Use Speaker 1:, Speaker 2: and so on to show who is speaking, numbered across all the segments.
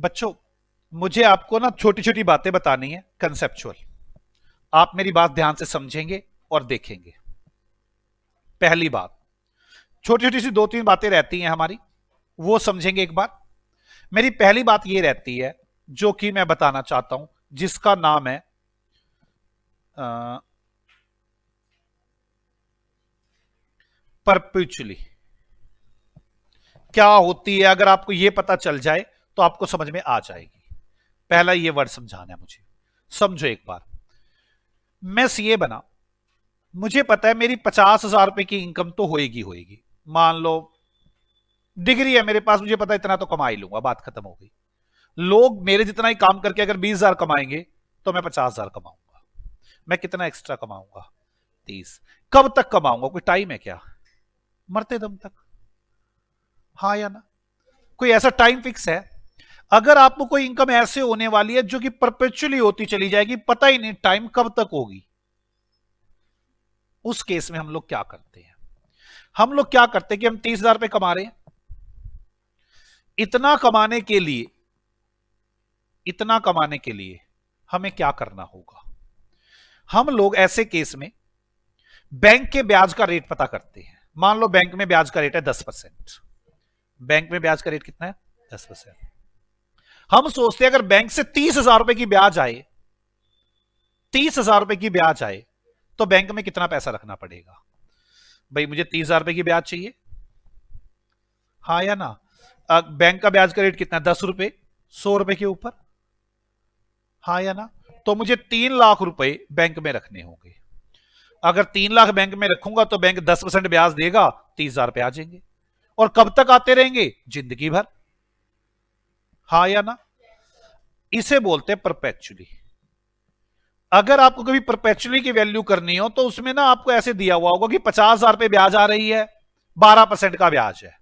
Speaker 1: बच्चों, मुझे आपको ना छोटी छोटी बातें बतानी है, कंसेप्चुअल। आप मेरी बात ध्यान से समझेंगे और देखेंगे। पहली बात, छोटी छोटी सी दो तीन बातें रहती हैं हमारी, वो समझेंगे एक बार। मेरी पहली बात ये रहती है जो कि मैं बताना चाहता हूं, जिसका नाम है परपेचुअली। क्या होती है, अगर आपको यह पता चल जाए तो आपको समझ में आ जाएगी। पहला ये वर्ड समझाना है मुझे, समझो एक बार। मैं सीए बना, मुझे पता है मेरी 50,000 रुपए की इनकम तो होएगी होएगी। मान लो डिग्री है मेरे पास, मुझे पता है इतना तो कमा ही लूंगा, बात खत्म हो गई। लोग मेरे जितना ही काम करके अगर 20,000 कमाएंगे तो मैं 50,000 कमाऊंगा। मैं कितना एक्स्ट्रा कमाऊंगा? 30। कब तक कमाऊंगा? कोई टाइम है क्या? मरते दम तक। हाँ या ना? कोई ऐसा टाइम फिक्स है? अगर आपको कोई इनकम ऐसे होने वाली है जो कि परपेचुअली होती चली जाएगी, पता ही नहीं टाइम कब तक होगी, उस केस में हम लोग क्या करते हैं? हम लोग क्या करते हैं कि हम 30,000 रुपए कमा रहे हैं। इतना कमाने के लिए, इतना कमाने के लिए हमें क्या करना होगा? हम लोग ऐसे केस में बैंक के ब्याज का रेट पता करते हैं। मान लो बैंक में ब्याज का रेट है 10%। बैंक में ब्याज का रेट कितना है? 10%। हम सोचते हैं अगर बैंक से 30,000 रुपए की ब्याज आए, 30,000 रुपए की ब्याज आए, तो बैंक में कितना पैसा रखना पड़ेगा? भाई मुझे 30,000 रुपए की ब्याज चाहिए, हाँ या ना? बैंक का ब्याज का रेट कितना है? 10 रुपए, 100 रुपए के ऊपर, हाँ या ना? तो मुझे 3 लाख रुपए बैंक में रखने होंगे। अगर 3 लाख बैंक में रखूंगा तो बैंक 10% ब्याज देगा, 30,000 रुपए आ जाएंगे। और कब तक आते रहेंगे? जिंदगी भर, हाँ या ना? इसे बोलते हैं परपेचुअली। अगर आपको कभी परपेचुअली की वैल्यू करनी हो तो उसमें ना आपको ऐसे दिया हुआ होगा कि 50,000 रुपए ब्याज आ रही है, 12% का ब्याज है,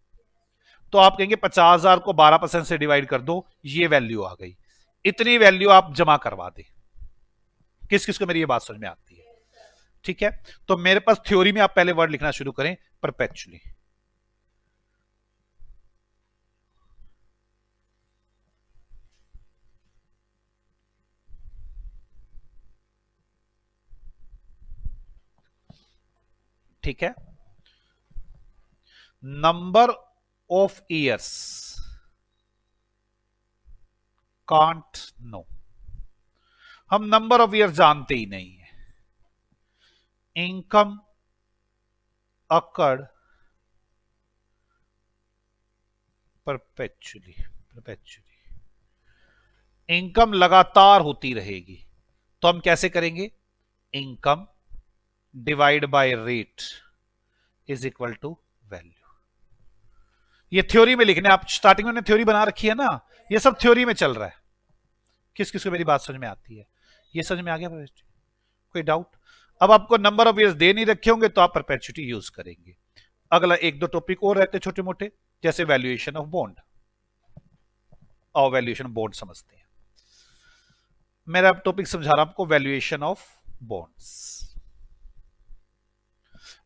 Speaker 1: तो आप कहेंगे 50,000 को 12% से डिवाइड कर दो, ये वैल्यू आ गई। इतनी वैल्यू आप जमा करवा दे। किस किस को मेरी ये बात समझ में आती है? ठीक है, तो मेरे पास थ्योरी में आप पहले वर्ड लिखना शुरू करें, परपेचुअली। ठीक है, number of years can't know. हम नंबर ऑफ ईयर्स जानते ही नहीं है। Income accrued perpetually, perpetually income लगातार होती रहेगी, तो हम कैसे करेंगे? Income divide by rate is equal to value. ये थ्योरी में लिखने, आप स्टार्टिंग में थ्योरी बना रखी है ना, ये सब थ्योरी में चल रहा है। किस किस को मेरी बात समझ में आती है? ये समझ में आ गया? कोई डाउट? अब आपको नंबर ऑफ ईयर्स दे नहीं रखे होंगे तो आप परपेचुइटी यूज करेंगे। अगला एक दो टॉपिक और रहते छोटे मोटे, जैसे वैल्यूएशन ऑफ बॉन्ड, और वैल्यूएशन बॉन्ड समझते हैं। मेरा टॉपिक समझा रहा हूं आपको, वैल्यूएशन ऑफ बॉन्ड्स।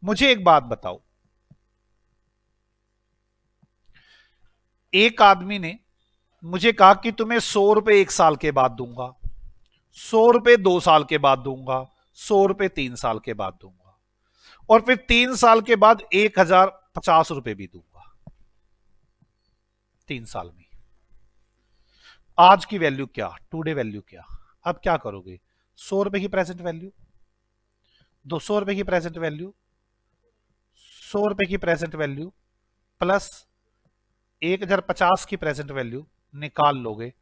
Speaker 1: मुझे एक बात बताओ, एक आदमी ने मुझे कहा कि तुम्हें 100 रुपए 1 साल के बाद दूंगा, 100 रुपए 2 साल के बाद दूंगा, 100 रुपए 3 साल के बाद दूंगा, और फिर 3 साल के बाद 1,050 रुपए भी दूंगा, 3 साल में। आज की वैल्यू क्या, टुडे वैल्यू क्या? अब क्या करोगे? 100 रुपए की प्रेजेंट वैल्यू, 200 रुपए की प्रेजेंट वैल्यू, 100 रुपए की प्रेजेंट वैल्यू प्लस 1,050 की प्रेजेंट वैल्यू निकाल लोगे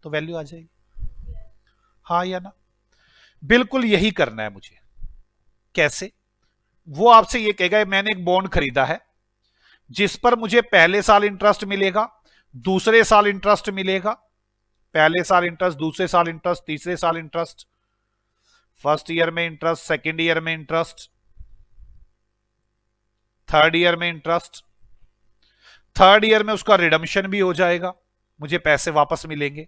Speaker 1: तो वैल्यू आ जाएगी, हाँ या ना? बिल्कुल यही करना है मुझे। कैसे? वो आपसे ये कहेगा मैंने एक बॉन्ड खरीदा है जिस पर मुझे पहले साल इंटरेस्ट मिलेगा, दूसरे साल इंटरेस्ट मिलेगा, पहले साल इंटरेस्ट, दूसरे साल इंटरेस्ट, तीसरे साल इंटरेस्ट, फर्स्ट ईयर में इंटरेस्ट, सेकेंड ईयर में इंटरेस्ट, थर्ड ईयर में इंटरेस्ट, थर्ड ईयर में उसका रिडम्पशन भी हो जाएगा, मुझे पैसे वापस मिलेंगे।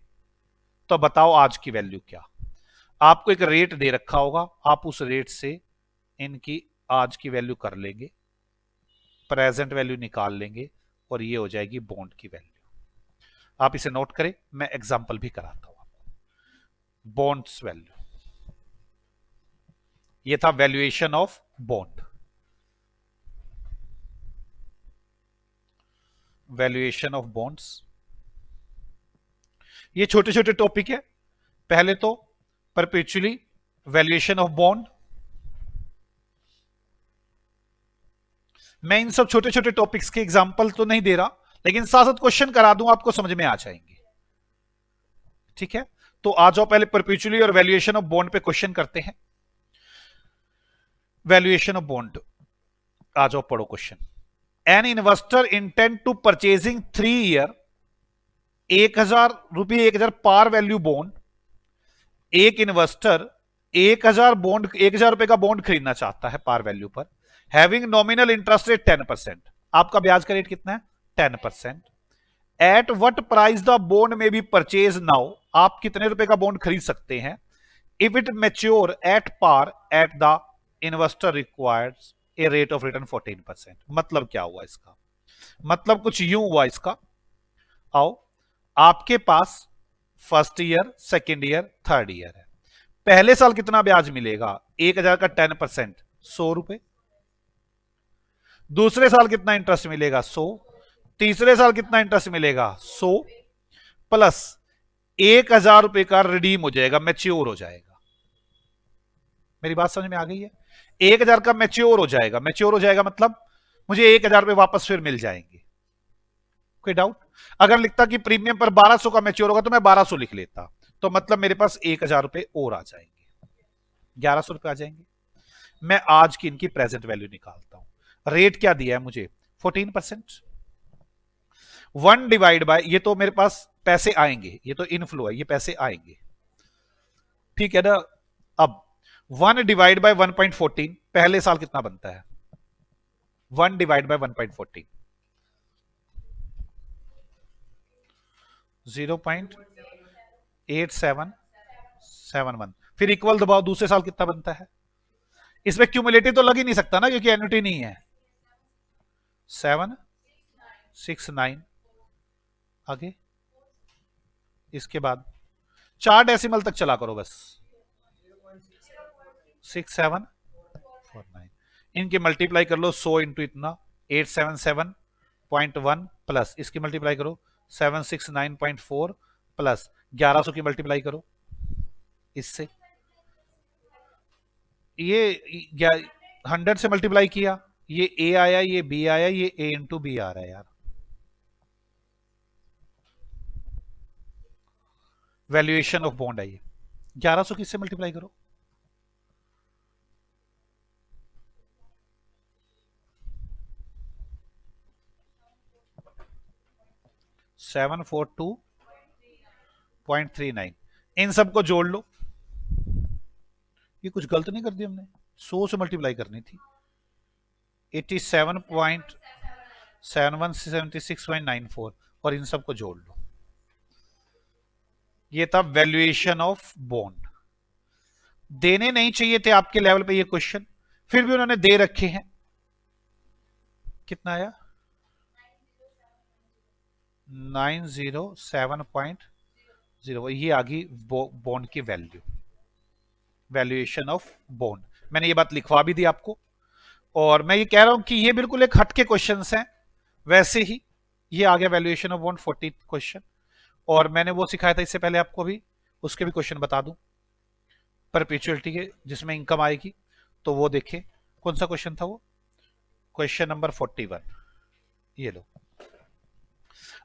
Speaker 1: तो बताओ आज की वैल्यू क्या? आपको एक रेट दे रखा होगा, आप उस रेट से इनकी आज की वैल्यू कर लेंगे, प्रेजेंट वैल्यू निकाल लेंगे, और ये हो जाएगी बॉन्ड की वैल्यू। आप इसे नोट करें, मैं एग्जांपल भी कराता हूं आपको। बॉन्ड्स वैल्यू, ये था valuation of bond, valuation of bonds. ये छोटे छोटे टॉपिक है। पहले तो परपेचुअली वैल्यूएशन ऑफ बॉन्ड। मैं इन सब छोटे छोटे टॉपिक्स के एग्जांपल तो नहीं दे रहा, लेकिन साथ साथ क्वेश्चन करा दूं, आपको समझ में आ जाएंगे। ठीक है, तो आ जाओ पहले परपेचुअली और वैल्यूएशन ऑफ बॉन्ड पे क्वेश्चन करते हैं। वैल्यूएशन ऑफ बॉन्ड, आ जाओ पढ़ो question. An investor intend to purchasing 3 year 1,000 रुपये 1,000 पार वैल्यू बॉन्ड। एक इन्वेस्टर 1,000 रुपए का बॉन्ड खरीदना चाहता है पार वैल्यू पर, हैविंग नॉमिनल इंटरेस्ट रेट 10%। आपका ब्याज का रेट कितना है? 10%। At what price the bond may be purchase now, आप कितने रुपए का बॉन्ड खरीद सकते हैं? If it mature at par at the investor requires a rate of return 14%। मतलब क्या हुआ इसका? मतलब कुछ यूं हुआ इसका। आओ, आपके पास first year, second year, third year है। पहले साल कितना ब्याज मिलेगा? 1,000 का 10%, 100 रुपए। दूसरे साल कितना इंटरेस्ट मिलेगा? 100। तीसरे साल कितना इंटरेस्ट मिलेगा? 100 प्लस 1,000 रुपए का रिडीम हो जाएगा, मैच्योर हो जाएगा। मेरी बात समझ में आ गई है? 1,000 का मैच्योर हो जाएगा। मैच्योर हो जाएगा मतलब मुझे 1,000 रुपए वापस फिर मिल जाएंगे। कोई डाउट? अगर लिखता कि प्रीमियम पर 1,200 का मैच्योर होगा तो मैं 1,200 लिख लेता, तो मतलब मेरे पास 1,000 रुपए और आ जाएंगे, 1,100 रुपए आ जाएंगे। मैं आज की इनकी प्रेजेंट वैल्यू निकालता हूं। रेट क्या दिया है मुझे? 14%। 1 डिवाइड बाय, ये तो मेरे पास पैसे आएंगे, ये तो इनफ्लो है, ये पैसे आएंगे, ठीक है ना। अब 1 डिवाइड बाय 1.14, पहले साल कितना बनता है? 1 डिवाइड बाय 1.14, 0.8771। फिर इक्वल दबाओ, दूसरे साल कितना बनता है? इसमें क्यूमुलेटिव तो लग ही नहीं सकता ना, क्योंकि एन्युटी नहीं है। 769, आगे इसके बाद 4 डेसिमल तक चला करो बस। 6749, इनके मल्टीप्लाई कर लो 100 इंटू इतना 877.1 प्लस इसकी मल्टीप्लाई करो 769.4 प्लस 1,100 की मल्टीप्लाई करो इससे, ये 100 से मल्टीप्लाई किया, ये ए आया, ये बी आया, ये ए इंटू बी आ रहा है यार। वैल्यूएशन ऑफ बॉन्ड है ये। 1,100 किससे मल्टीप्लाई करो? $742.39, इन सबको जोड़ लो। ये कुछ गलत नहीं कर दिया हमने, 100 से मल्टीप्लाई करनी थी। 87.7176.94 और इन सबको जोड़ लो। ये था वैल्यूएशन ऑफ बॉन्ड। देने नहीं चाहिए थे आपके लेवल पे ये क्वेश्चन, फिर भी उन्होंने दे रखे हैं। कितना आया? 907.0, ये आ गई बॉन्ड की वैल्यू, वैल्यूएशन ऑफ बॉन्ड। मैंने ये बात लिखवा भी दी आपको, और मैं ये कह रहा हूं कि ये बिल्कुल एक हटके क्वेश्चंस हैं। वैसे ही ये आ गया वैल्यूएशन ऑफ बॉन्ड 40 क्वेश्चन, और मैंने वो सिखाया था इससे पहले आपको भी, उसके भी क्वेश्चन बता दूं परपेचुअलिटी के, जिसमें इनकम आएगी। तो वो देखें कौन सा क्वेश्चन था वो, क्वेश्चन नंबर 41। ये लो,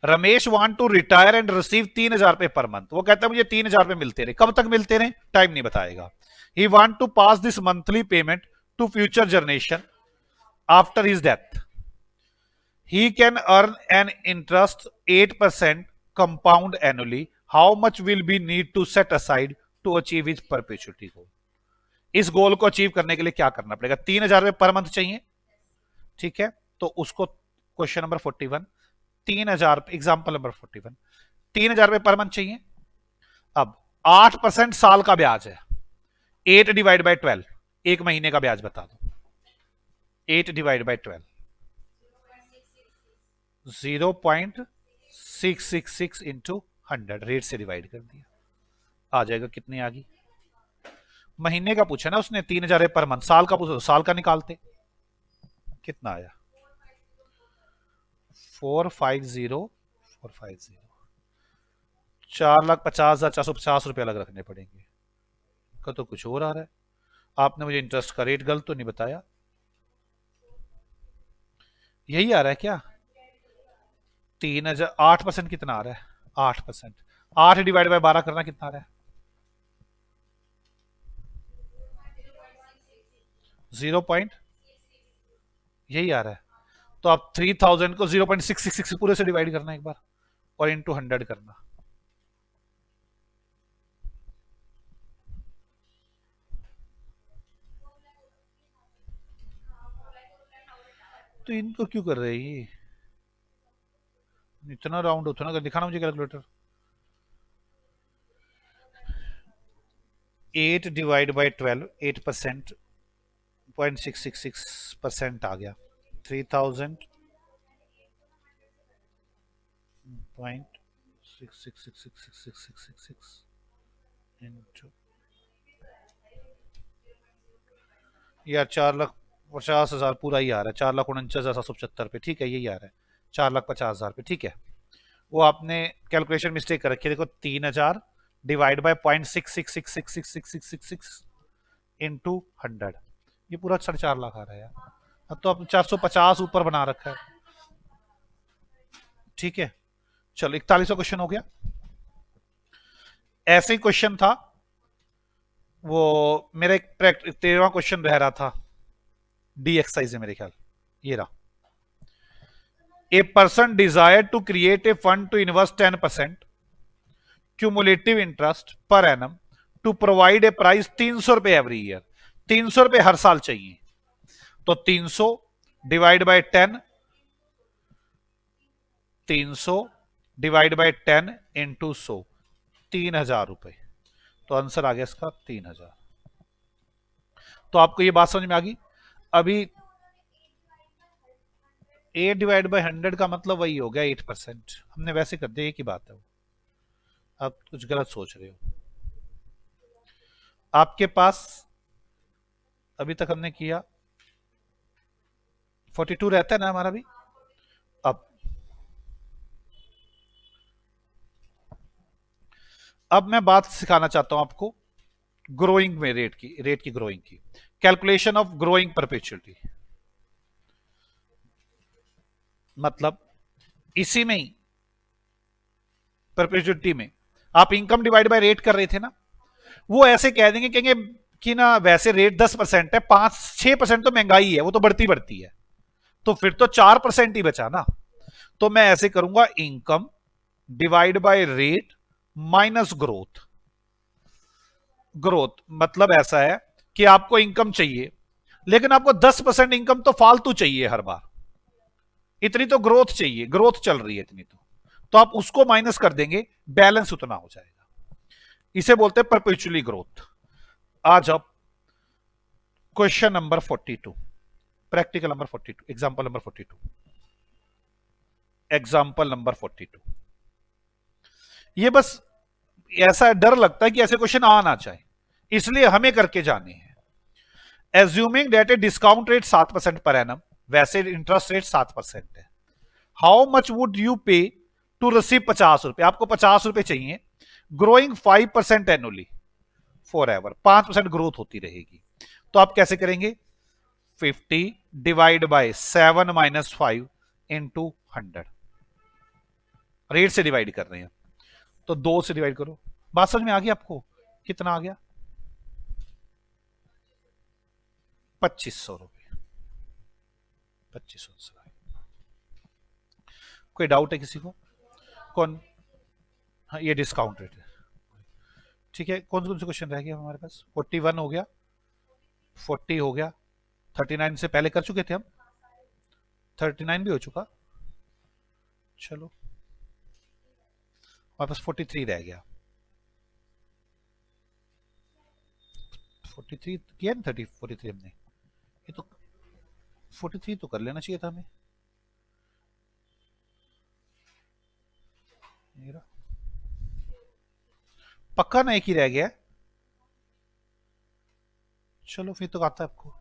Speaker 1: Ramesh want to retire and receive 3,000 रुपए पर मंथ। वो कहता है मुझे 3,000 रुपए मिलते रहे। कब तक मिलते रहे? टाइम नहीं बताएगा। He want to pass this monthly payment to future generation after his death. He can earn an interest 8% compound annually. How much will be need to set aside to achieve his perpetuality goal. इस goal को achieve करने के लिए क्या करना पड़ेगा? 3,000 रुपए per month चाहिए, ठीक है। तो उसको क्वेश्चन नंबर 41, 3,000, एग्जाम्पल नंबर 41, 3,000 रुपए पर मंथ चाहिए। अब 8% साल का ब्याज है, 8 डिवाइड बाय 12, एक महीने का ब्याज बता दो। 8 डिवाइड बाय 12, 666 इंटू 100 रेट से डिवाइड कर दिया, आ जाएगा कितनी आ गई। महीने का पूछा ना उसने, 3000 पर मंथ। साल का पूछा तो साल का निकालते, कितना आया 450 4,50,450 रुपये अलग रखने पड़ेंगे का, तो कुछ और आ रहा है। आपने मुझे इंटरेस्ट का रेट गलत तो नहीं बताया, यही आ रहा है क्या 3,000। 8% कितना आ रहा है 8%। 8 डिवाइड बाय 12 करना कितना आ रहा है 0 पॉइंट, यही आ रहा है। तो आप 3000 को 0.666 पूरे से डिवाइड करना एक बार और इंटू 100 करना। तो इनको क्यों कर रहे हैं ये, इतना राउंड होता ना, दिखाना मुझे कैलकुलेटर। 8 डिवाइड बाई 12, 8%, 0.666% आ गया। 3000 0.6666666 इंटू यार 4,50,000 पूरा ही आ रहा है, 4,49,775 पे, ठीक है यही आ रहा है 4,50,000 पे, ठीक है। वो आपने कैलकुलेशन मिस्टेक कर रखी है, देखो 3,000 डिवाइड बाय 0.6666666 इंटू 100, ये पूरा 4.5 लाख आ रहा है यार। अब तो आप 450 ऊपर बना रखा है, ठीक है। चलो 41वां क्वेश्चन हो गया। ऐसे ही क्वेश्चन था वो, मेरा एक 13वां क्वेश्चन रह रहा था, डी एक्सरसाइज है मेरे ख्याल, ये रहा। A person desire to create a fund to invest 10% cumulative interest per annum to provide a price 300 रुपए एवरी ईयर। 300 रुपए हर साल चाहिए, तो 300 divide by 10, 300 divide by 10 into 100, 3,000 रुपए। तो आंसर आ गया इसका 3,000। तो आपको ये बात समझ में आ गई। अभी 8 डिवाइड बाय 100 का मतलब वही हो गया 8%, हमने वैसे कर दिया, एक ही बात है वो। आप कुछ गलत सोच रहे हो। आपके पास अभी तक हमने किया 42 रहता है ना हमारा भी। अब मैं बात सिखाना चाहता हूं आपको ग्रोइंग में रेट की ग्रोइंग की कैलकुलेशन ऑफ ग्रोइंग परपेचुअलिटी। मतलब इसी में ही परपेचुअलिटी में आप इनकम डिवाइड बाय रेट कर रहे थे ना, वो ऐसे कह देंगे, कहेंगे कि ना वैसे रेट 10% है, 5-6% तो महंगाई है, वो तो बढ़ती बढ़ती है, तो फिर तो 4% ही बचा ना। तो मैं ऐसे करूंगा income divide by rate minus growth. Growth मतलब ऐसा है कि आपको इनकम चाहिए, लेकिन आपको 10% इनकम तो फालतू चाहिए हर बार, इतनी तो ग्रोथ चाहिए, ग्रोथ चल रही है इतनी तो आप उसको माइनस कर देंगे, बैलेंस उतना हो जाएगा। इसे बोलते हैं परपेचुअली ग्रोथ। आज आप question number 42, practical number 42, example number 42, example number 42। ये बस ऐसा डर लगता है कि ऐसे क्वेश्चन आ ना चाहे, इसलिए हमें करके जाने हैं। Assuming that a discount rate 7% per annum, वैसे इंटरेस्ट रेट 7% है। How much would you pay to receive 50 रुपए, आपको 50 रुपए चाहिए। Growing 5% annually forever, 5% growth होती रहेगी। तो आप कैसे करेंगे 50 divide by 7 minus 5 into 100, rate से डिवाइड कर रहे हैं, तो 2 से डिवाइड करो। बात समझ में आ गई आपको, कितना आ गया 2,500 रुपए। 2,500। कोई डाउट है किसी को? कौन? हाँ ये डिस्काउंट रेट है, ठीक है। कौन कौन से क्वेश्चन रह गया हमारे पास? 41 हो गया, 40 हो गया, 39 से पहले कर चुके थे हम, 39 भी हो चुका। चलो हमारे पास 43 रह गया। 43 किया ना, 43 हमने, ये तो 43 तो कर लेना चाहिए था हमें। पक्का ना एक ही रह गया? चलो फिर तो आता है आपको।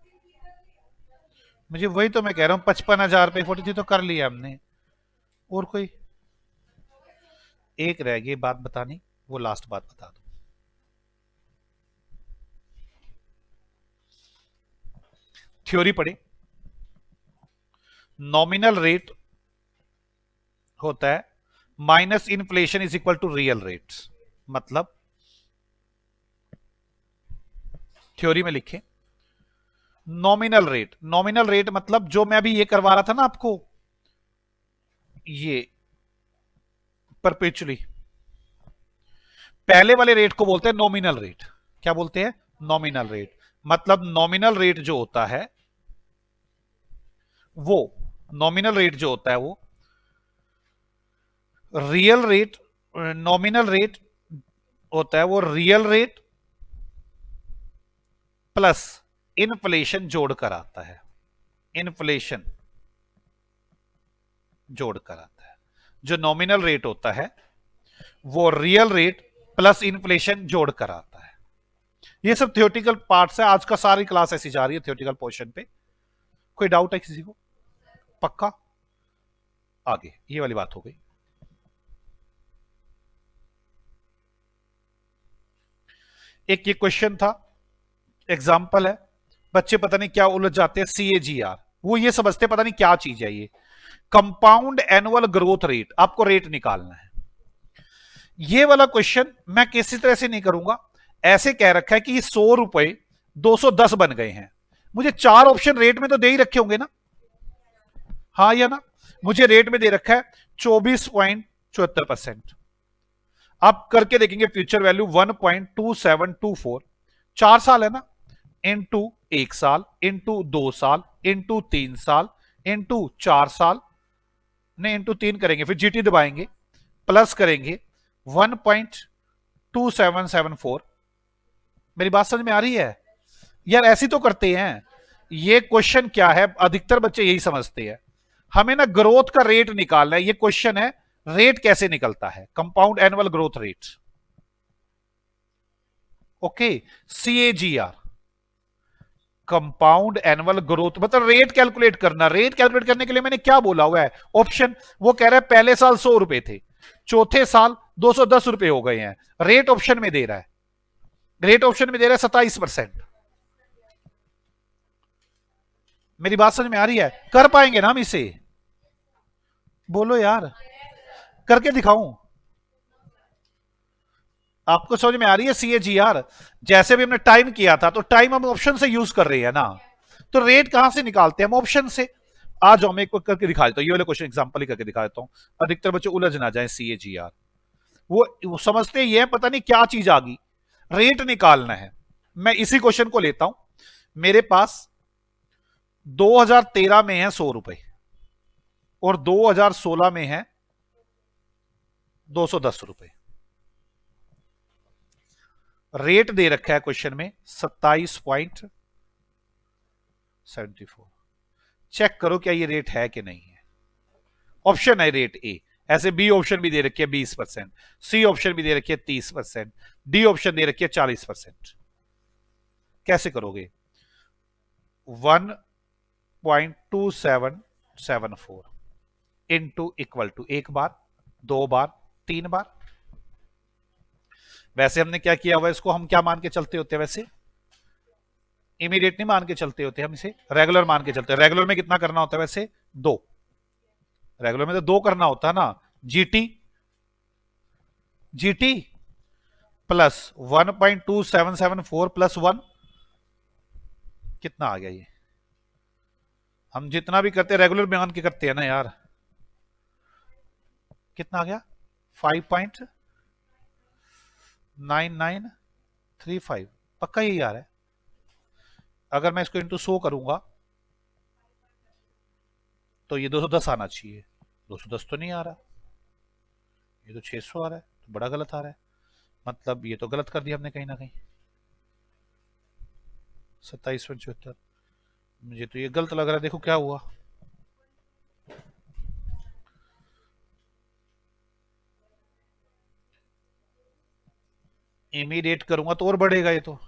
Speaker 1: मुझे वही तो मैं कह रहा हूँ, 55,000 पे 43 तो कर लिया हमने। और कोई एक रह गई बात बतानी, वो लास्ट बात बता दो। थ्योरी पढ़े। नॉमिनल रेट होता है minus inflation is equal to real rate. मतलब थ्योरी में लिखे नॉमिनल रेट मतलब जो मैं अभी ये करवा रहा था ना आपको, ये परपेचुअली, पहले वाले रेट को बोलते हैं नॉमिनल रेट। क्या बोलते हैं? Nominal rate. मतलब नॉमिनल रेट जो होता है वो, नॉमिनल रेट जो होता है वो रियल रेट, नॉमिनल रेट होता है वो रियल रेट प्लस इन्फ्लेशन जोड़कर आता है। इन्फ्लेशन जोड़कर आता है। जो नॉमिनल रेट होता है वो रियल रेट प्लस इन्फ्लेशन जोड़कर आता है। ये सब थियोरेटिकल पार्ट्स है, आज का सारी क्लास ऐसी जा रही है थियोरेटिकल पोर्शन पे। कोई डाउट है किसी को? पक्का? आगे ये वाली बात हो गई। एक ये क्वेश्चन था, एग्जाम्पल है, बच्चे पता नहीं क्या उलझ जाते हैं। CAGR, वो ये समझते पता नहीं क्या चीज है ये। कंपाउंड एनुअल ग्रोथ रेट, आपको रेट निकालना है। ये वाला क्वेश्चन मैं किसी तरह से नहीं करूंगा। ऐसे कह रखा है कि 100 रुपए 210 बन गए हैं। मुझे 4 ऑप्शन रेट में तो दे ही रखे होंगे ना? हाँ या ना? मुझे रेट में दे रखा है 24.74%। आप करके देखेंगे फ्यूचर वैल्यू 1.2724। 4 साल है ना, इंटू 1 साल, इंटू 2 साल, इंटू 3 साल, इंटू 4 साल, नहीं इंटू 3 करेंगे, फिर जीटी दबाएंगे, प्लस करेंगे 1.2774। मेरी बात समझ में आ रही है यार? ऐसी तो करते हैं। ये क्वेश्चन क्या है, अधिकतर बच्चे यही समझते हैं। हमें ना ग्रोथ का रेट निकालना है। ये क्वेश्चन है रेट कैसे निकलता है, compound annual growth rate. Okay, CAGR, compound annual growth मतलब रेट कैलकुलेट करना। रेट कैलकुलेट करने के लिए मैंने क्या बोला हुआ है? ऑप्शन। वो कह रहा है पहले साल 100 रुपए थे, चौथे साल 210 रुपए हो गए हैं। रेट ऑप्शन में दे रहा है, रेट ऑप्शन में दे रहा है 27%। मेरी बात समझ में आ रही है? कर पाएंगे ना हम इसे? बोलो यार, करके दिखाऊं? आपको समझ में आ रही है? CAGR जैसे भी हमने टाइम किया था, तो टाइम हम ऑप्शन से यूज कर रहे हैं ना, तो रेट कहां से निकालते हैं हम? ऑप्शन से। आ जाओ मैं एक करके दिखा देता हूं, ये वाले क्वेश्चन एग्जांपल ही करके दिखा देता हूं, अधिकतर बच्चे उलझ ना जाए। CAGR वो समझते ये पता नहीं क्या चीज आ गई, रेट निकालना है। मैं इसी क्वेश्चन को लेता हूं। मेरे पास 2013 में है 100 रुपए और 2016 में है 210 रुपए। रेट दे रखा है क्वेश्चन में 27.74। चेक करो क्या ये रेट है कि नहीं है। ऑप्शन है रेट ए, ऐसे बी ऑप्शन भी दे रखी है 20%, सी ऑप्शन भी दे रखी है 30%, डी ऑप्शन दे रखी है 40%। कैसे करोगे? 1.2774 इंटू इक्वल टू, एक बार, 2 बार, 3 बार। वैसे हमने क्या किया हुआ, इसको हम क्या मान के चलते होते हैं? वैसे इमीडिएट नहीं मान के चलते होते, हम इसे रेगुलर मान के चलते हैं। रेगुलर में कितना करना होता है वैसे? 2। रेगुलर में तो 2 करना होता है ना। जीटी, जीटी प्लस 1.2774 प्लस 1, कितना आ गया ये? हम जितना भी करते हैं रेगुलर में मान के करते हैं ना यार। कितना आ गया? 5.9935। पक्का यही आ रहा है? अगर मैं इसको इंटू 100 करूंगा तो ये 210 आना चाहिए। 210 तो नहीं आ रहा, ये तो 600 आ रहा है, तो बड़ा गलत आ रहा है। मतलब ये तो गलत कर दिया हमने कहीं ना कहीं। 27.74, मुझे तो ये गलत लग रहा है। देखो क्या हुआ, इमीडिएट करूंगा तो और बढ़ेगा ये तो।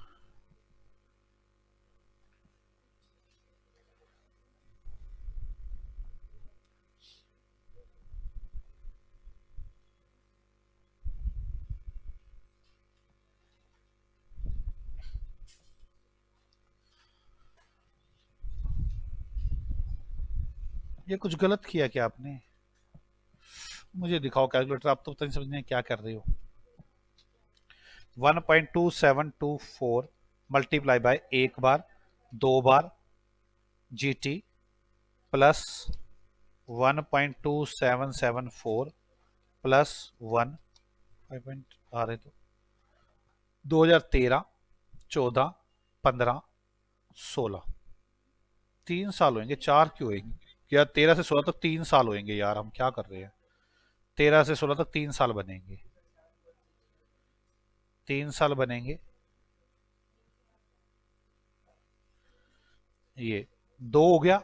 Speaker 1: ये कुछ गलत किया क्या आपने? मुझे दिखाओ कैलकुलेटर, आप तो पता नहीं समझने क्या कर रहे हो। 1.2724 मल्टीप्लाई बाय एक बार, दो बार जी टी प्लस 1.2774 प्लस 1 आ रहे तो 2013, 14, 15, 16, 3 साल होंगे, 4 क्यों होंगे यार? 13 से 16 तक 3 साल होंगे यार, हम क्या कर रहे हैं? 13 से 16 तक 3 साल बनेंगे, 3 साल बनेंगे। ये 2 हो गया,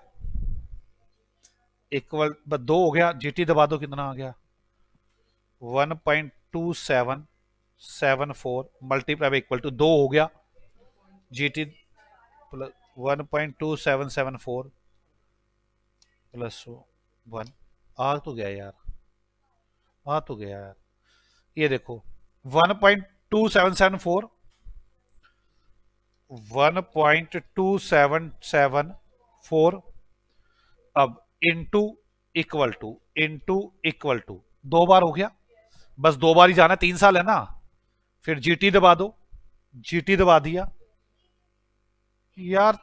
Speaker 1: इक्वल बस 2 हो गया, जीटी दबा दो, कितना आ गया? 1.2774 मल्टीप्लाई बाई इक्वल टू 2 हो गया, जीटी प्लस 1.2774 प्लस 1 आ तो गया यार, आ तो गया यार। ये देखो 1.2774, 1.2774 अब इंटू दो बार हो गया, बस दो बार ही जाना, 3 साल है ना। फिर जीटी दबा दो, जीटी दबा दिया यार।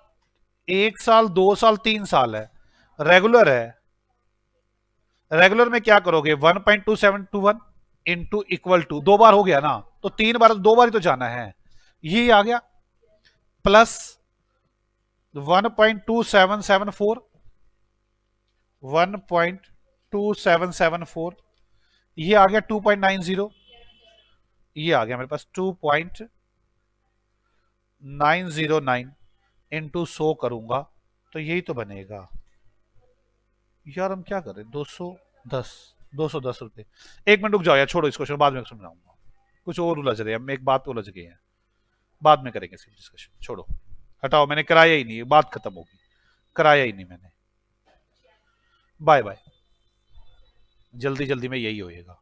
Speaker 1: 1 साल, 2 साल, 3 साल है, रेगुलर है। रेगुलर में क्या करोगे? 1.2721 इंटू इक्वल टू दो बार हो गया ना, तो 3 बार, दो बार ही तो जाना है, ये आ गया। प्लस 1.2774, 1.2774, ये आ गया 2.90, ये आ गया मेरे पास 2.909 इंटू 100 करूंगा तो यही तो बनेगा यार। हम क्या करें? 210, 210 रुपये। 1 मिनट रुक जाओ यार, छोड़ो इस क्वेश्चन, बाद में समझाऊंगा। कुछ और उलझ रहे हैं हम, एक बात पे उलझ गए हैं, बाद में करेंगे इसकी डिस्कशन, छोड़ो, हटाओ, मैंने कराया ही नहीं, बात खत्म होगी, कराया ही नहीं मैंने। बाय बाय, जल्दी जल्दी में यही होएगा।